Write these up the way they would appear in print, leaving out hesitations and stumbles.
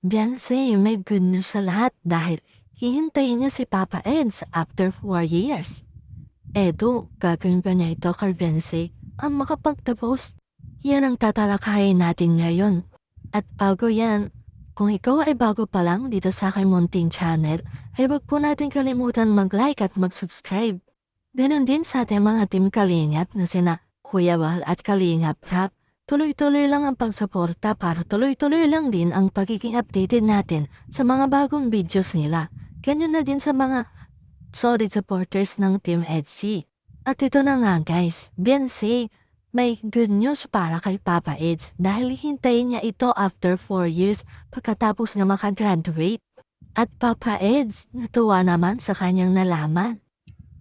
Beyonce, may good news sa lahat dahil hihintayin niya si Papa Eds after 4 years. Edo, gagawin pa niya ito kay Beyonce ang makapagtapos. Yan ang tatalakayin natin ngayon. At bago yan, kung ikaw ay bago pa lang dito sa aking munting channel, ay wag po natin kalimutan mag-like at mag-subscribe. Ganon din sa ating mga team Kalingap na sina Kuya Wal at Kalingap Rap. Tuloy-tuloy lang ang pagsuporta para tuloy-tuloy lang din ang pagiging updated natin sa mga bagong videos nila. Ganyan na din sa mga solid supporters ng Team Edsy. At ito na nga guys, Beyonce, may good news para kay Papa Eds dahil hintayin niya ito after 4 years pagkatapos na makagraduate. At Papa Eds, natuwa naman sa kanyang nalaman.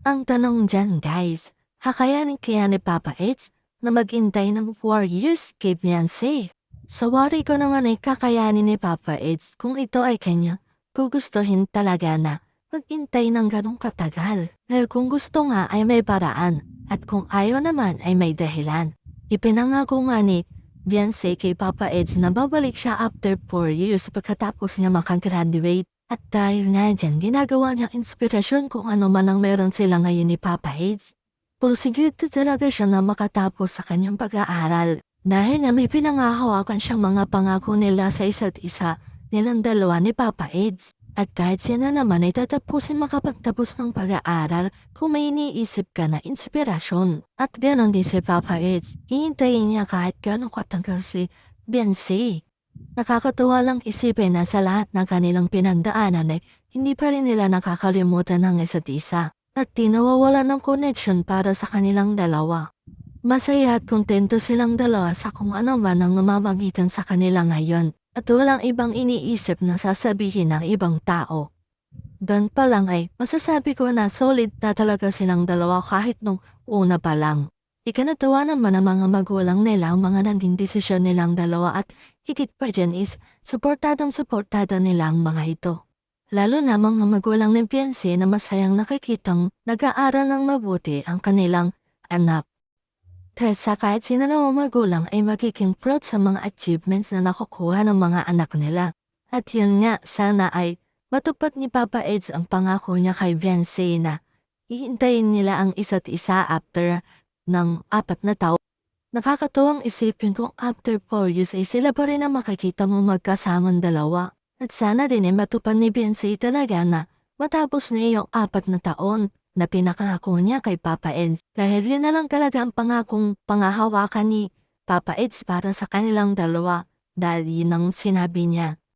Ang tanong dyan guys, kakayanin kaya ni Papa Eds na maghintay ng 4 years kay Beyonce? Sa wari ko naman ay kakayanin ni Papa Eds kung ito ay kanya, gugustuhin talaga na maghintay ng ganong katagal. Kung gusto nga ay may paraan, at kung ayaw naman ay may dahilan. Ipinangako nga ni Beyonce kay Papa Eds na babalik siya after 4 years pagkatapos niya makagraduate. At dahil nga dyan, ginagawa niyang inspirasyon kung ano man ang meron sila ngayon ni Papa Eds. Pursigito talaga siya na makatapos sa kanyang pag-aaral. Dahil na may pinangahawakan siyang mga pangako nila sa isa't isa nilang dalawa ni Papa Eds. At kahit siya na naman ay tatapusin makapagtapos ng pag-aaral kung may iniisip ka na inspirasyon. At ganoon din si Papa Eds, hihintayin niya kahit gano'ng katagal si Beyonce. Nakakatuwa lang isipin na sa lahat ng kanilang pinagdaanan ay hindi pa rin nila nakakalimutan ng isa't isa. At di nawawala ng connection para sa kanilang dalawa. Masaya at kontento silang dalawa sa kung ano man ang namamagitan sa kanila ngayon at walang ibang iniisip na sasabihin ng ibang tao. Doon pa lang ay masasabi ko na solid na talaga silang dalawa kahit nung una pa lang. Ikanatawa naman ang mga magulang nila ang mga naging desisyon nilang dalawa at higit pa dyan is suportado nila ang mga ito. Lalo na mga magulang ni Beyonce na masayang nakikitang nag-aaral ng mabuti ang kanilang anak. Dahil sa kahit sino na magulang ay magiging proud sa mga achievements na nakukuha ng mga anak nila. At yun nga, sana ay matupad ni Papa Eds ang pangako niya kay Beyonce na hihintayin nila ang isa't isa after ng 4 na taon. Nakakatuwang isipin kung after 4 years ay sila pa rin ang makikita mo magkasamang dalawa. At sana din ay matupad ni Beyonce talaga na matapos niya yung 4 na taon na pinakangako niya kay Papa Eds. Dahil yun na lang talaga ang pangakong pangahawakan ni Papa Eds para sa kanilang dalawa dahil yun ang sinabi niya.